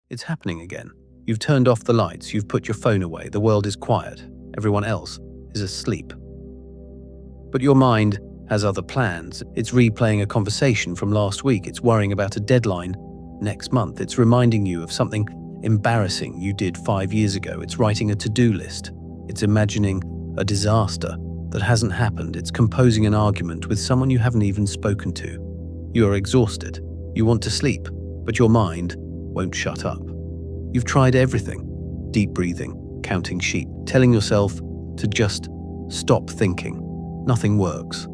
It's happening again. You've turned off the lights, you've put your phone away, the world is quiet, everyone else is asleep. But your mind has other plans. It's replaying a conversation from last week, it's worrying about a deadline next month, it's reminding you of something embarrassing you did 5 years ago, it's writing a to-do list, it's imagining a disaster that hasn't happened, it's composing an argument with someone you haven't even spoken to. You are exhausted, you want to sleep, but your mind won't shut up. You've tried everything: deep breathing, counting sheep, telling yourself to just stop thinking. Nothing works.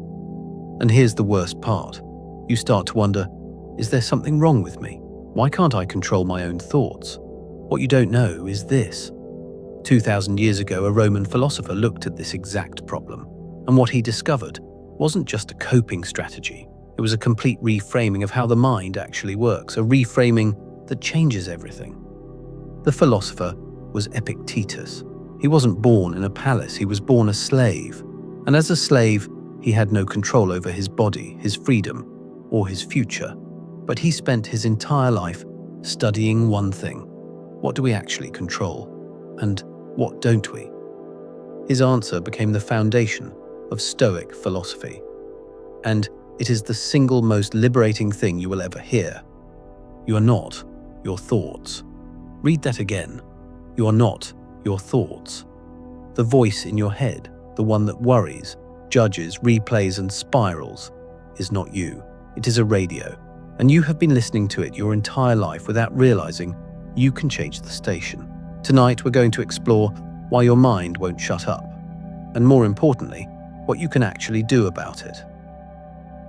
And here's the worst part. You start to wonder, is there something wrong with me? Why can't I control my own thoughts? What you don't know is this. 2,000 years ago, a Roman philosopher looked at this exact problem, and what he discovered wasn't just a coping strategy. It was a complete reframing of how the mind actually works, a reframing that changes everything. The philosopher was Epictetus. He wasn't born in a palace, he was born a slave. And as a slave, he had no control over his body, his freedom, or his future. But he spent his entire life studying one thing. What do we actually control? And what don't we? His answer became the foundation of Stoic philosophy. And it is the single most liberating thing you will ever hear. You are not your thoughts. Read that again. You are not your thoughts. The voice in your head, the one that worries, judges, replays, and spirals, is not you. It is a radio, and you have been listening to it your entire life without realizing you can change the station. Tonight, we're going to explore why your mind won't shut up, and more importantly, what you can actually do about it.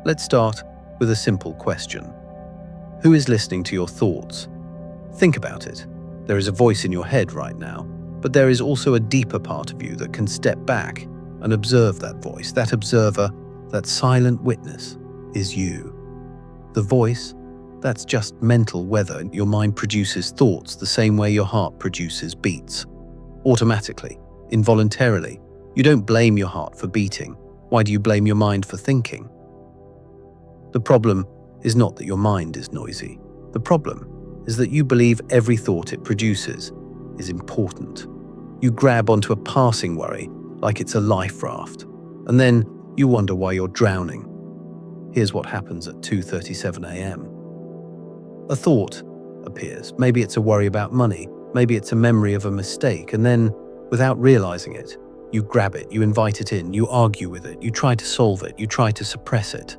Let's start with a simple question. Who is listening to your thoughts? Think about it. There is a voice in your head right now, but there is also a deeper part of you that can step back and observe that voice. That observer, that silent witness, is you. The voice, that's just mental weather. Your mind produces thoughts the same way your heart produces beats. Automatically, involuntarily. You don't blame your heart for beating. Why do you blame your mind for thinking? The problem is not that your mind is noisy. The problem is that you believe every thought it produces is important. You grab onto a passing worry like it's a life raft, and then you wonder why you're drowning. Here's what happens at 2:37 a.m. A thought appears. Maybe it's a worry about money, maybe it's a memory of a mistake, and then, without realizing it, you grab it, you invite it in, you argue with it, you try to solve it, you try to suppress it.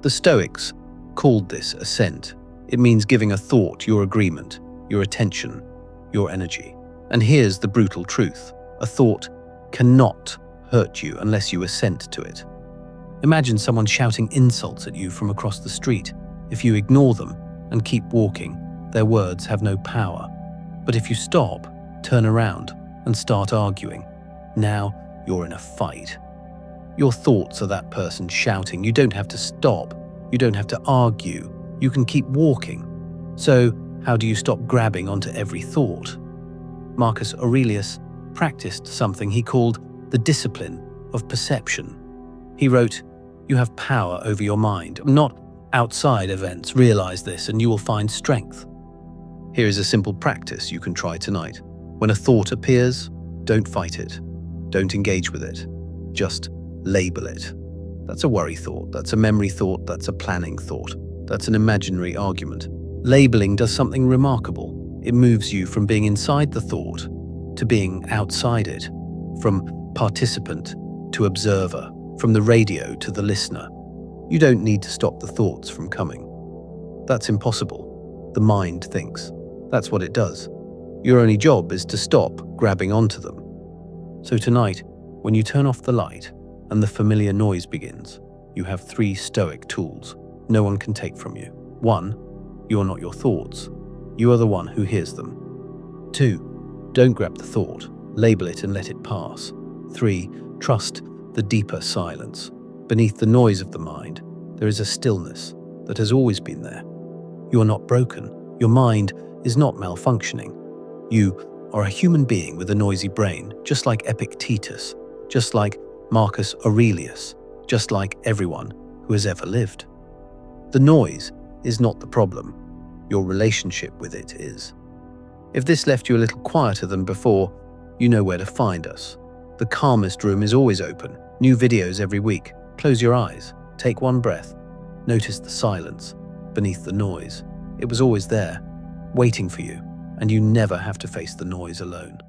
The Stoics called this assent. It means giving a thought your agreement, your attention, your energy. And here's the brutal truth. A thought cannot hurt you unless you assent to it. Imagine someone shouting insults at you from across the street. If you ignore them and keep walking, their words have no power. But if you stop, turn around, and start arguing, now you're in a fight. Your thoughts are that person shouting. You don't have to stop. You don't have to argue. You can keep walking. So, how do you stop grabbing onto every thought? Marcus Aurelius practiced something he called the discipline of perception. He wrote, "You have power over your mind, not outside events. Realize this and you will find strength." Here is a simple practice you can try tonight. When a thought appears, don't fight it. Don't engage with it. Just label it. That's a worry thought, that's a memory thought, that's a planning thought, that's an imaginary argument. Labeling does something remarkable. It moves you from being inside the thought to being outside it, from participant to observer, from the radio to the listener. You don't need to stop the thoughts from coming. That's impossible. The mind thinks. That's what it does. Your only job is to stop grabbing onto them. So tonight, when you turn off the light and the familiar noise begins, you have 3 Stoic tools no one can take from you. 1, you are not your thoughts. You are the one who hears them. 2, don't grab the thought. Label it and let it pass. 3, trust the deeper silence. Beneath the noise of the mind, there is a stillness that has always been there. You are not broken. Your mind is not malfunctioning. You are a human being with a noisy brain, just like Epictetus, just like Marcus Aurelius, just like everyone who has ever lived. The noise is not the problem. Your relationship with it is. If this left you a little quieter than before, you know where to find us. The Calmest Room is always open. New videos every week. Close your eyes. Take one breath. Notice the silence beneath the noise. It was always there, waiting for you, and you never have to face the noise alone.